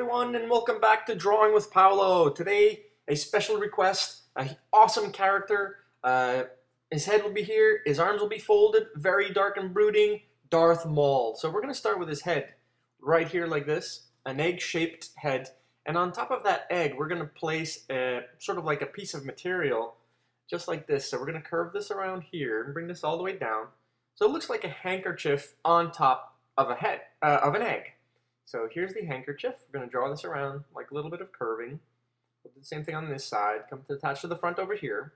everyone, and welcome back to Drawing with Paolo. Today, a special request, an awesome character. His head will be here, his arms will be folded, very dark and brooding, Darth Maul. So we're going to start with his head, right here like this, an egg-shaped head. And on top of that egg, we're going to place sort of like a piece of material, just like this. So we're going to curve this around here and bring this all the way down. So it looks like a handkerchief on top of an egg. So here's the handkerchief. We're going to draw this around like a little bit of curving. We'll do the same thing on this side. Come to attach to the front over here,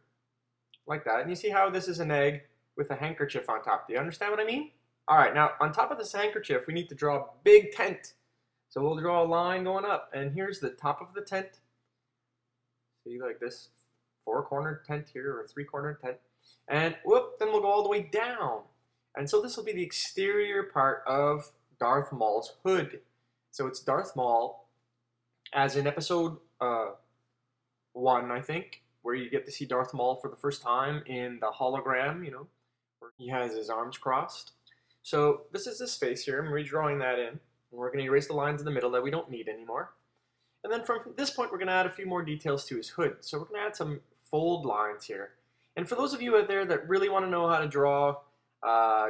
like that. And you see how this is an egg with a handkerchief on top. Do you understand what I mean? All right, now on top of this handkerchief, we need to draw a big tent. So we'll draw a line going up. And here's the top of the tent. See, like this four-cornered tent here, or three-cornered tent. And whoop, then we'll go all the way down. And so this will be the exterior part of Darth Maul's hood. So it's Darth Maul, as in episode 1, I think, where you get to see Darth Maul for the first time in the hologram, where he has his arms crossed. So this is his face here. I'm redrawing that in. And we're going to erase the lines in the middle that we don't need anymore. And then from this point, we're going to add a few more details to his hood. So we're going to add some fold lines here. And for those of you out there that really want to know how to draw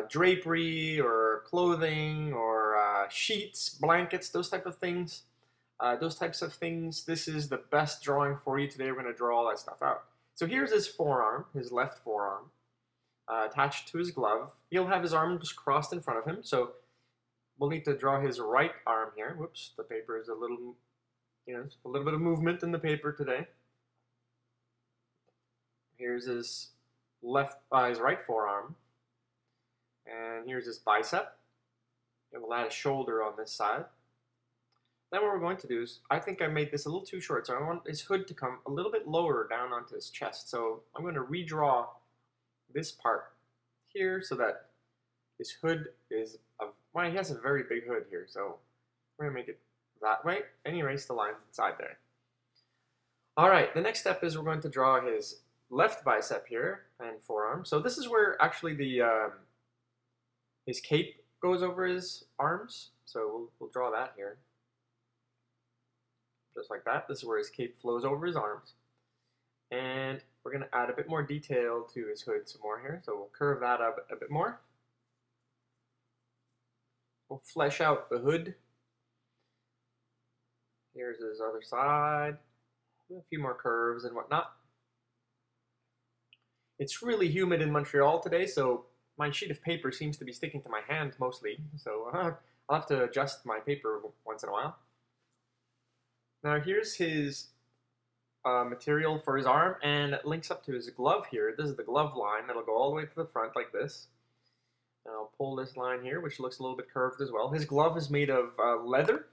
drapery or clothing or sheets, blankets, those types of things, this is the best drawing for you today. We're going to draw all that stuff out. So here's his forearm, his left forearm, attached to his glove. He'll have his arms crossed in front of him, so we'll need to draw his right arm here. Whoops, the paper is a little bit of movement in the paper today. Here's his right forearm. And here's his bicep. And we'll add a shoulder on this side. Then what we're going to do is, I think I made this a little too short, so I want his hood to come a little bit lower down onto his chest. So I'm going to redraw this part here so that his hood is, well, he has a very big hood here, so we're going to make it that way and erase the lines inside there. Alright, the next step is we're going to draw his left bicep here and forearm. So this is where actually his cape goes over his arms, so we'll draw that here. Just like that. This is where his cape flows over his arms. And we're going to add a bit more detail to his hood some more here, so we'll curve that up a bit more. We'll flesh out the hood. Here's his other side. A few more curves and whatnot. It's really humid in Montreal today, so my sheet of paper seems to be sticking to my hand mostly, so I'll have to adjust my paper once in a while. Now here's his material for his arm, and it links up to his glove here. This is the glove line that'll go all the way to the front like this. And I'll pull this line here, which looks a little bit curved as well. His glove is made of leather,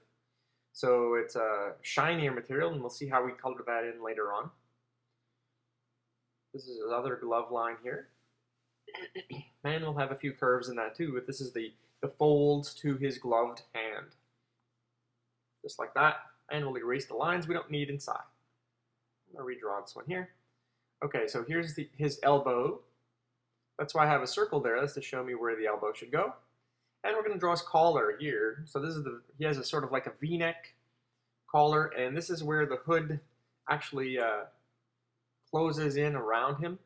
so it's a shinier material, and we'll see how we color that in later on. This is his other glove line here. And we'll have a few curves in that too, but this is the folds to his gloved hand. Just like that. And we'll erase the lines we don't need inside. I'm going to redraw this one here. Okay, so here's his elbow. That's why I have a circle there. That's to show me where the elbow should go. And we're going to draw his collar here. So this is he has a sort of like a V-neck collar, and this is where the hood actually closes in around him.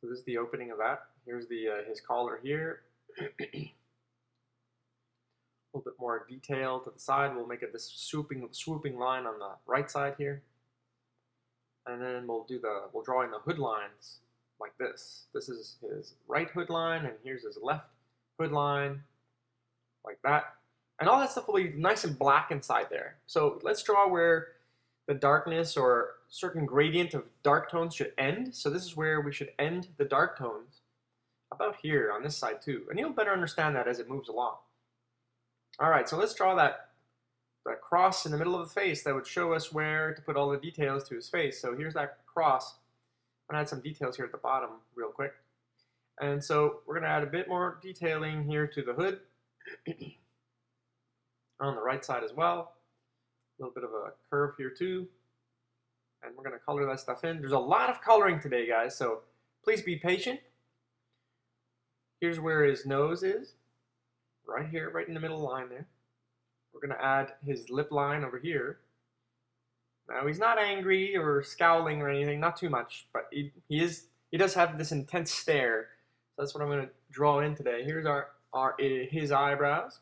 So this is the opening of that. Here's his collar here. A little bit more detail to the side. We'll make it this swooping line on the right side here. And then we'll draw in the hood lines like this. This is his right hood line, and here's his left hood line, like that. And all that stuff will be nice and black inside there. So let's draw where the darkness or certain gradient of dark tones should end. So this is where we should end the dark tones, about here on this side too. And you'll better understand that as it moves along. All right, so let's draw that cross in the middle of the face that would show us where to put all the details to his face. So here's that cross. I'm gonna add some details here at the bottom real quick. And so we're gonna add a bit more detailing here to the hood on the right side as well. A little bit of a curve here too. And we're going to color that stuff in. There's a lot of coloring today, guys, so please be patient. Here's where his nose is. Right here, right in the middle line there. we're going to add his lip line over here. Now he's not angry or scowling or anything, not too much, but he does have this intense stare. So that's what I'm going to draw in today. Here's his eyebrows.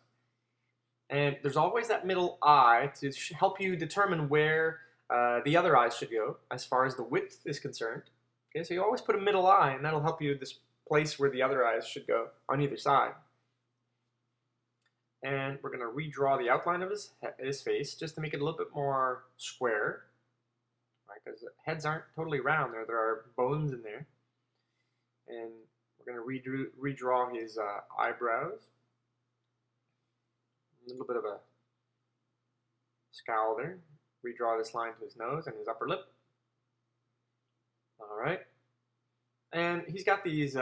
And there's always that middle eye to help you determine where the other eyes should go as far as the width is concerned. Okay, so you always put a middle eye, and that'll help you this place where the other eyes should go on either side. And we're going to redraw the outline of his face just to make it a little bit more square, right? Because heads aren't totally round there. There are bones in there. And we're going to redraw his eyebrows. A little bit of a scowl there. Redraw this line to his nose and his upper lip. All right. And he's got these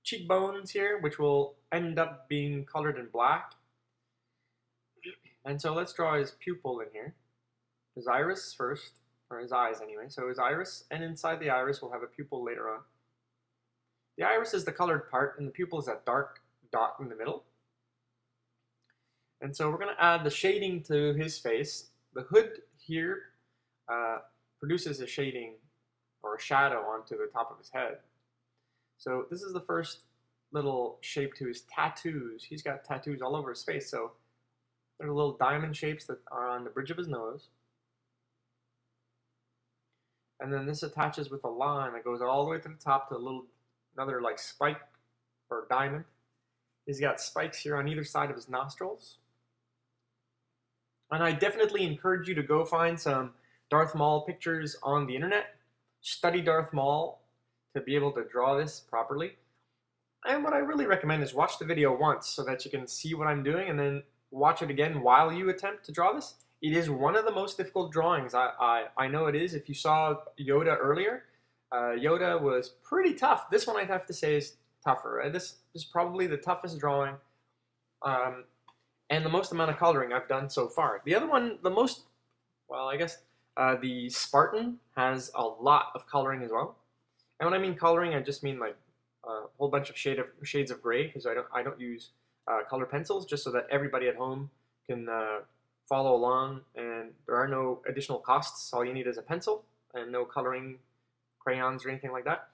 cheekbones here, which will end up being colored in black. And so let's draw his pupil in here. His iris first, or his eyes anyway. So his iris, and inside the iris we'll have a pupil later on. The iris is the colored part, and the pupil is that dark dot in the middle. And so we're going to add the shading to his face. The hood here produces a shading or a shadow onto the top of his head. So this is the first little shape to his tattoos. He's got tattoos all over his face. So there are little diamond shapes that are on the bridge of his nose. And then this attaches with a line that goes all the way to the top to another like spike or diamond. He's got spikes here on either side of his nostrils. And I definitely encourage you to go find some Darth Maul pictures on the internet. Study Darth Maul to be able to draw this properly. And what I really recommend is watch the video once so that you can see what I'm doing, and then watch it again while you attempt to draw this. It is one of the most difficult drawings. I know it is. If you saw Yoda earlier, Yoda was pretty tough. This one I'd have to say is tougher. Right? This is probably the toughest drawing. And the most amount of coloring I've done so far. The other one, I guess the Spartan has a lot of coloring as well. And when I mean coloring, I just mean like a whole bunch of shades of gray, because I don't use color pencils, just so that everybody at home can follow along, and there are no additional costs. All you need is a pencil and no coloring crayons or anything like that.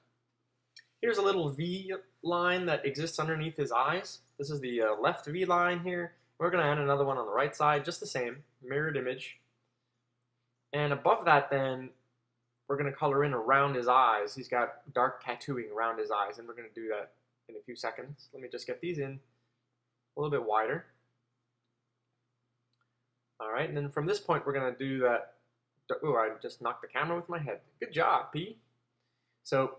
Here's a little V line that exists underneath his eyes. This is the left V line here. We're going to add another one on the right side, just the same, mirrored image. And above that then, we're going to color in around his eyes. He's got dark tattooing around his eyes, and we're going to do that in a few seconds. Let me just get these in a little bit wider. All right, and then from this point, we're going to do that. Oh, I just knocked the camera with my head. Good job, P. So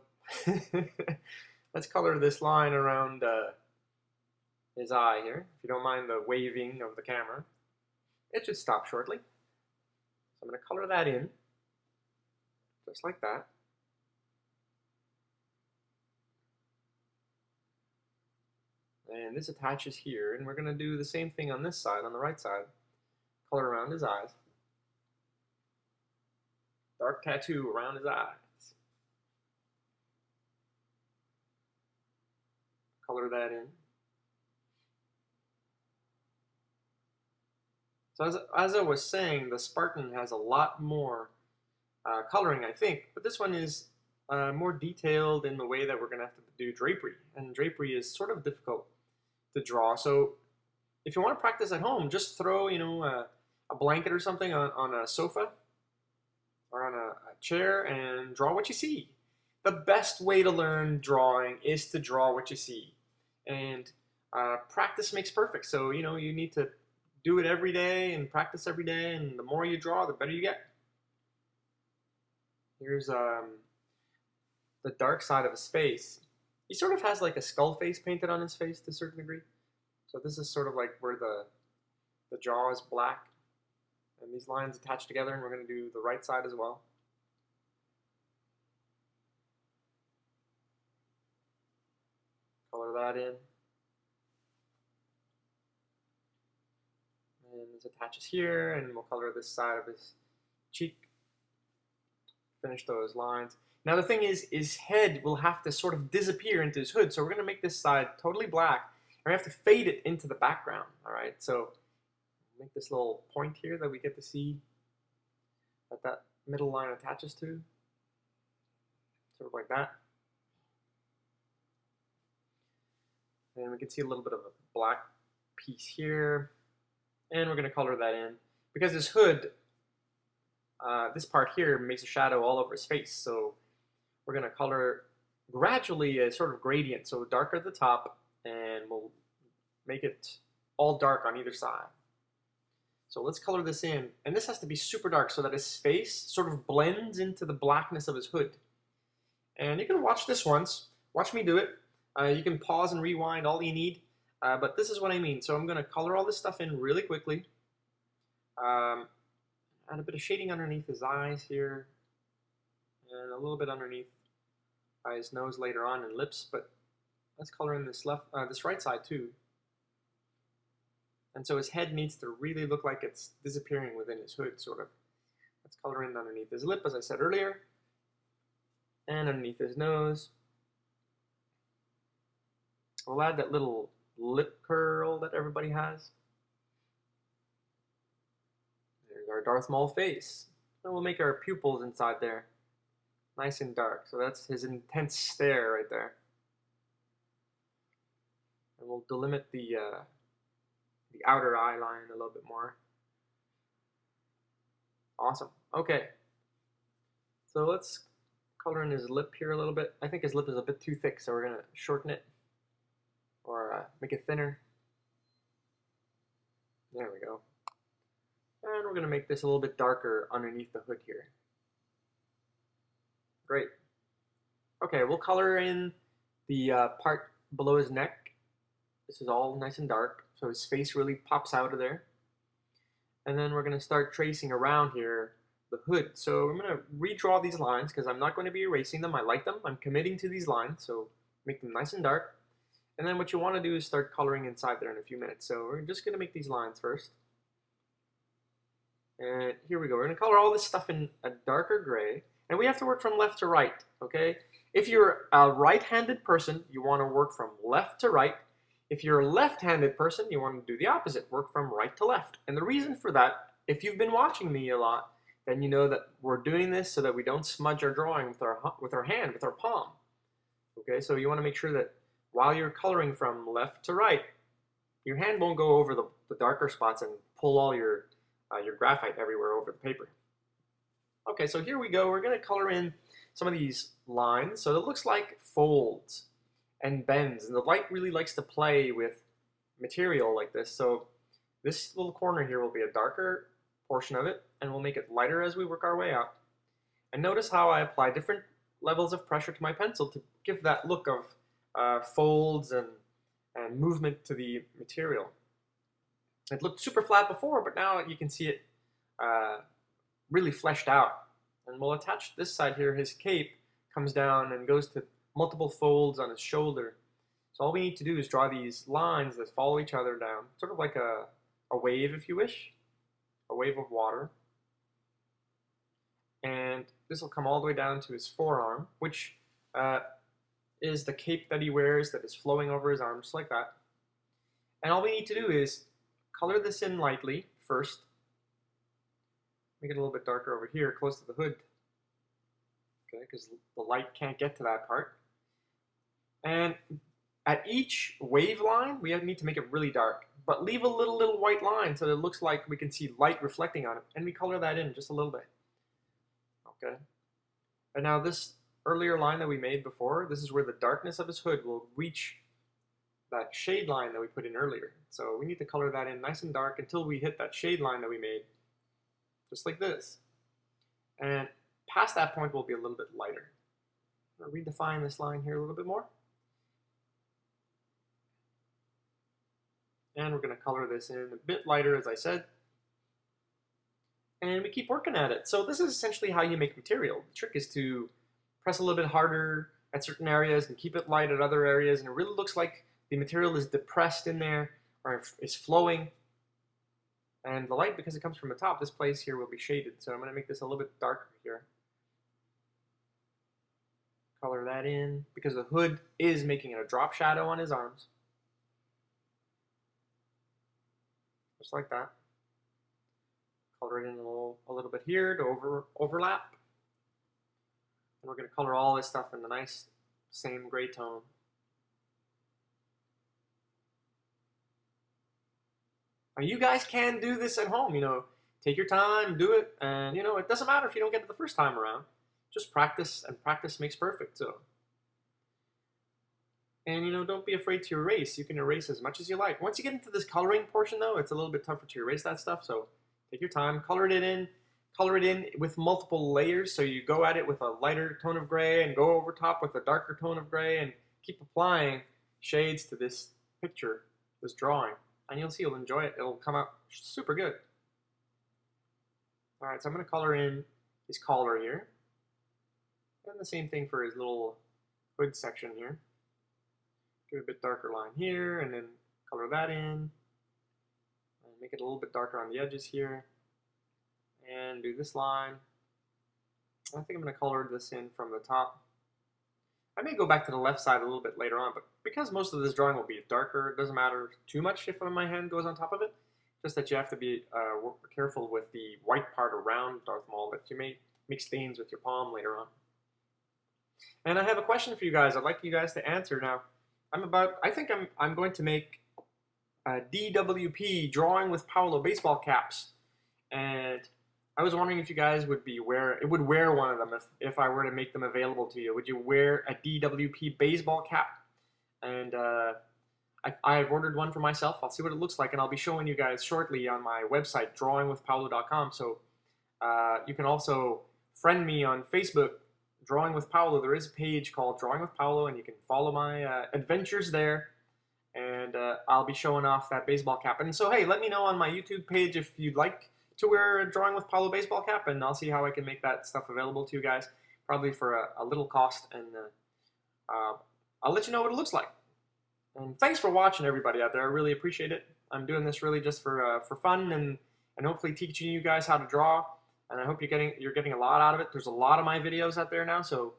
let's color this line around his eye here. If you don't mind the waving of the camera, it should stop shortly. So I'm going to color that in, just like that. And this attaches here, and we're going to do the same thing on this side, on the right side. Color around his eyes. Dark tattoo around his eyes. Color that in. So as I was saying, the Spartan has a lot more coloring, I think, but this one is more detailed in the way that we're going to have to do drapery, and drapery is sort of difficult to draw. So if you want to practice at home, just throw a blanket or something on a sofa or on a chair and draw what you see. The best way to learn drawing is to draw what you see, and practice makes perfect. So you need to do it every day and practice every day, and the more you draw, the better you get. Here's the dark side of his face. He sort of has like a skull face painted on his face to a certain degree. So this is sort of like where the jaw is black, and these lines attach together, and we're going to do the right side as well. Color that in. And this attaches here, and we'll color this side of his cheek. Finish those lines. Now the thing is, his head will have to sort of disappear into his hood, so we're going to make this side totally black, and we have to fade it into the background, all right? So Make this little point here that we get to see that middle line attaches to, sort of like that. And we can see a little bit of a black piece here, and we're going to color that in because this hood, this part here makes a shadow all over his face, so we're going to color gradually a sort of gradient, so darker at the top, and we'll make it all dark on either side. So let's color this in, and this has to be super dark so that his face sort of blends into the blackness of his hood. And you can watch this once, watch me do it. You can pause and rewind all you need, but this is what I mean. So I'm going to color all this stuff in really quickly. Add a bit of shading underneath his eyes here, and a little bit underneath his nose later on and lips, but let's color in this right side too. And so his head needs to really look like it's disappearing within his hood, sort of. Let's color in underneath his lip, as I said earlier, and underneath his nose. We'll add that little lip curl that everybody has. There's our Darth Maul face. And we'll make our pupils inside there nice and dark. So that's his intense stare right there. And we'll delimit the outer eye line a little bit more. Awesome. Okay. So let's color in his lip here a little bit. I think his lip is a bit too thick, so we're going to shorten it or make it thinner. There we go. And we're going to make this a little bit darker underneath the hood here. Great. Okay, we'll color in the part below his neck. This is all nice and dark, so his face really pops out of there. And then we're going to start tracing around here the hood. So I'm going to redraw these lines because I'm not going to be erasing them. I like them. I'm committing to these lines, so make them nice and dark. And then what you want to do is start coloring inside there in a few minutes. So we're just going to make these lines first. And here we go. We're going to color all this stuff in a darker gray. And we have to work from left to right, okay? If you're a right-handed person, you want to work from left to right. If you're a left-handed person, you want to do the opposite, work from right to left. And the reason for that, if you've been watching me a lot, then you know that we're doing this so that we don't smudge our drawing with our hand, with our palm. Okay, so you want to make sure that while you're coloring from left to right, your hand won't go over the darker spots and pull all your graphite everywhere over the paper. Okay, so here we go. We're going to color in some of these lines so it looks like folds and bends, and the light really likes to play with material like this. So this little corner here will be a darker portion of it, and we'll make it lighter as we work our way out. And notice how I apply different levels of pressure to my pencil to give that look of folds and movement to the material. It looked super flat before, but now you can see it really fleshed out. And we'll attach this side here. His cape comes down and goes to multiple folds on his shoulder. So all we need to do is draw these lines that follow each other down, sort of like a wave, if you wish, a wave of water. And this will come all the way down to his forearm, which is the cape that he wears that is flowing over his arm, just like that. And all we need to do is color this in lightly first. Make it a little bit darker over here, close to the hood. Okay, because the light can't get to that part. And at each wave line, we need to make it really dark, but leave a little white line so that it looks like we can see light reflecting on it, and we color that in just a little bit. Okay. And now this earlier line that we made before, this is where the darkness of his hood will reach that shade line that we put in earlier. So we need to color that in nice and dark until we hit that shade line that we made, just like this. And past that point will be a little bit lighter. I'll redefine this line here a little bit more. And we're going to color this in a bit lighter, as I said. And we keep working at it. So this is essentially how you make material. The trick is to press a little bit harder at certain areas and keep it light at other areas. And it really looks like the material is depressed in there or is flowing. And the light, because it comes from the top, this place here will be shaded. So I'm going to make this a little bit darker here. Color that in, because the hood is making a drop shadow on his arms. Just like that. Color it in a little bit here to overlap. And we're going to color all this stuff in the nice same gray tone. Now you guys can do this at home, you know. Take your time, do it, and you know, it doesn't matter if you don't get it the first time around. Just practice, and practice makes perfect, so. And you know, don't be afraid to erase. You can erase as much as you like. Once you get into this coloring portion though, it's a little bit tougher to erase that stuff, so take your time, color it in with multiple layers, so you go at it with a lighter tone of gray and go over top with a darker tone of gray and keep applying shades to this picture, this drawing, and you'll see you'll enjoy it. It'll come out super good. All right, so I'm going to color in his collar here, and the same thing for his little hood section here. Give a bit darker line here, and then color that in, and make it a little bit darker on the edges here, and do this line. I think I'm going to color this in from the top. I may go back to the left side a little bit later on, but because most of this drawing will be darker, it doesn't matter too much if my hand goes on top of it. Just that you have to be careful with the white part around Darth Maul, that you may make stains with your palm later on. And I have a question for you guys. I'd like you guys to answer now. I think I'm going to make a DWP drawing with Paolo baseball caps, and I was wondering if you guys would wear one of them if I were to make them available to you. Would you wear a DWP baseball cap? And I've ordered one for myself. I'll see what it looks like, and I'll be showing you guys shortly on my website, drawingwithpaolo.com. So you can also friend me on Facebook, Drawing with Paolo. There is a page called Drawing with Paolo, and you can follow my adventures there. And I'll be showing off that baseball cap. And so, hey, let me know on my YouTube page if you'd like to wear a Drawing with Paolo baseball cap, and I'll see how I can make that stuff available to you guys, probably for a little cost, and I'll let you know what it looks like. And thanks for watching, everybody out there. I really appreciate it. I'm doing this really just for fun, and hopefully teaching you guys how to draw. And I hope you're getting a lot out of it. There's a lot of my videos out there now, so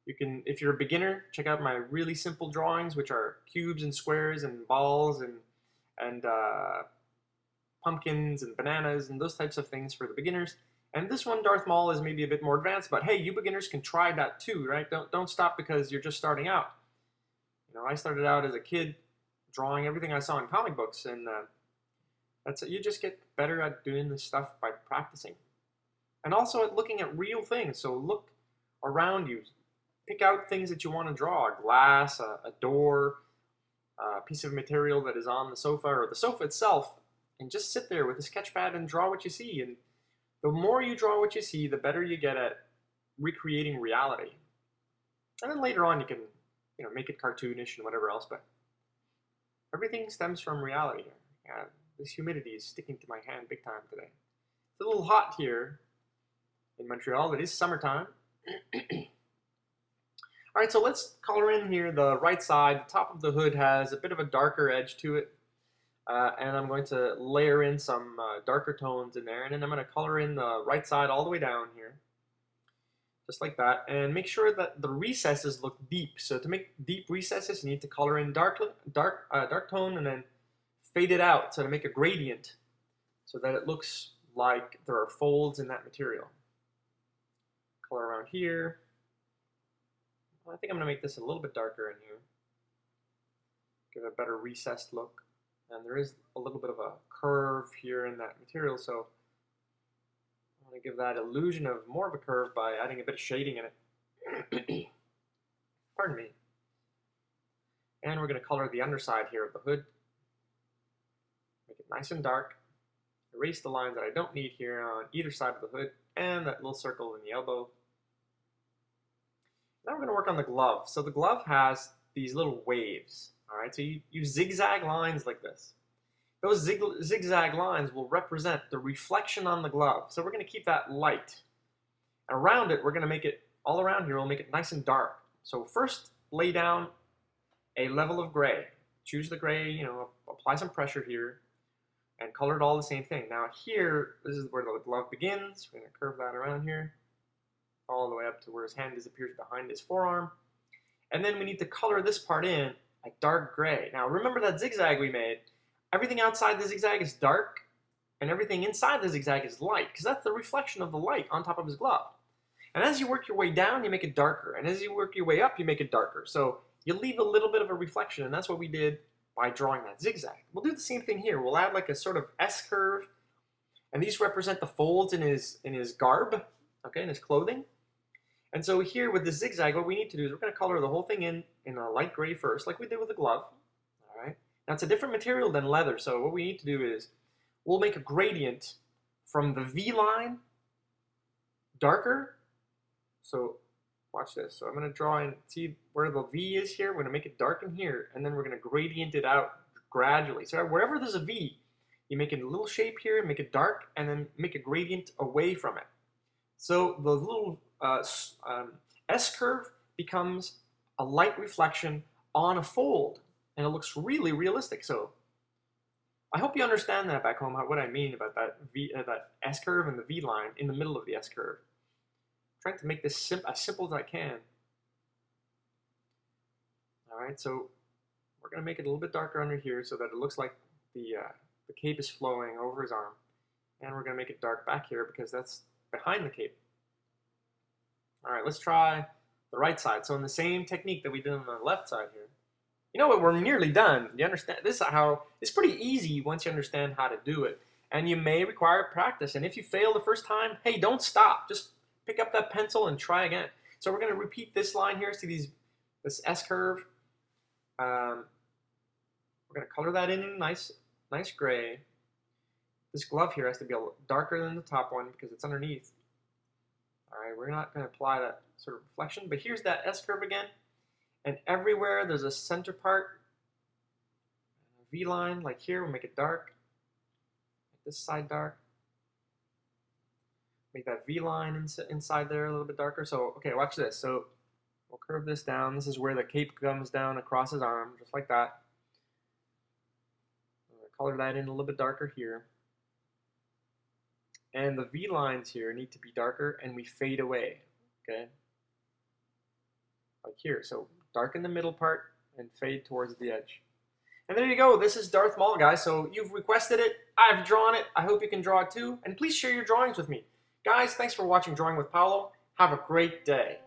you can, if you're a beginner, check out my really simple drawings, which are cubes and squares and balls and pumpkins and bananas and those types of things for the beginners. And this one, Darth Maul, is maybe a bit more advanced, but hey, you beginners can try that too, right? Don't stop because you're just starting out. You know, I started out as a kid drawing everything I saw in comic books, and you just get better at doing this stuff by practicing. And also at looking at real things. So look around you. Pick out things that you want to draw. A glass, a door, a piece of material that is on the sofa, or the sofa itself, and just sit there with a sketch pad and draw what you see. And the more you draw what you see, the better you get at recreating reality. And then later on you can, you know, make it cartoonish and whatever else, but everything stems from reality here. Yeah, this humidity is sticking to my hand big time today. It's a little hot here in Montreal. It is summertime. All right, so let's color in here the right side. The top of the hood has a bit of a darker edge to it, and I'm going to layer in some darker tones in there, and then I'm going to color in the right side all the way down here, just like that, and make sure that the recesses look deep. So to make deep recesses, you need to color in dark tone and then fade it out, so to make a gradient, so that it looks like there are folds in that material. Color around here. I think I'm going to make this a little bit darker in here. Give it a better recessed look. And there is a little bit of a curve here in that material, so I want to give that illusion of more of a curve by adding a bit of shading in it. Pardon me. And we're going to color the underside here of the hood. Make it nice and dark. Erase the lines that I don't need here on either side of the hood, and that little circle in the elbow. Now we're going to work on the glove. So the glove has these little waves. All right, so you zigzag lines like this. Those zigzag lines will represent the reflection on the glove. So we're going to keep that light. And around it, we're going to make it, all around here, we'll make it nice and dark. So first, lay down a level of gray. Choose the gray, you know, apply some pressure here, and color it all the same thing. Now here, this is where the glove begins. We're going to curve that around here, all the way up to where his hand disappears behind his forearm. And then we need to color this part in a dark gray. Now remember that zigzag we made? Everything outside the zigzag is dark, and everything inside the zigzag is light, because that's the reflection of the light on top of his glove. And as you work your way down, you make it darker, and as you work your way up, you make it darker. So you leave a little bit of a reflection, and that's what we did by drawing that zigzag. We'll do the same thing here. We'll add like a sort of S curve, and these represent the folds in his garb, okay, in his clothing. And so here with the zigzag, what we need to do is we're going to color the whole thing in a light gray first, like we did with the glove. All right. Now it's a different material than leather, so what we need to do is we'll make a gradient from the V line darker. So watch this. So I'm going to draw and see where the V is here. We're going to make it dark in here, and then we're going to gradient it out gradually. So wherever there's a V, you make a little shape here, make it dark, and then make a gradient away from it. So the little S curve becomes a light reflection on a fold, and it looks really realistic. So I hope you understand that back home, what I mean about that that S curve and the V line in the middle of the S curve. I'm trying to make this as simple as I can. All right, so we're going to make it a little bit darker under here so that it looks like the cape is flowing over his arm, and we're going to make it dark back here because that's behind the cape. All right, let's try the right side. So in the same technique that we did on the left side here. You know what, we're nearly done. You understand? This is how, it's pretty easy once you understand how to do it. And you may require practice. And if you fail the first time, hey, don't stop. Just pick up that pencil and try again. So we're going to repeat this line here. See this S curve. We're going to color that in nice gray. This glove here has to be a little darker than the top one because it's underneath. All right, we're not going to apply that sort of reflection, but here's that S curve again. And everywhere there's a center part, a V line, like here, we'll make it dark. Make this side dark. Make that V line inside there a little bit darker. So, okay, watch this. So we'll curve this down. This is where the cape comes down across his arm, just like that. Color that in a little bit darker here. And the V lines here need to be darker, and we fade away, okay? Like here, so darken the middle part and fade towards the edge. And there you go, this is Darth Maul, guys. So you've requested it, I've drawn it, I hope you can draw it too, and please share your drawings with me. Guys, thanks for watching Drawing with Paolo. Have a great day.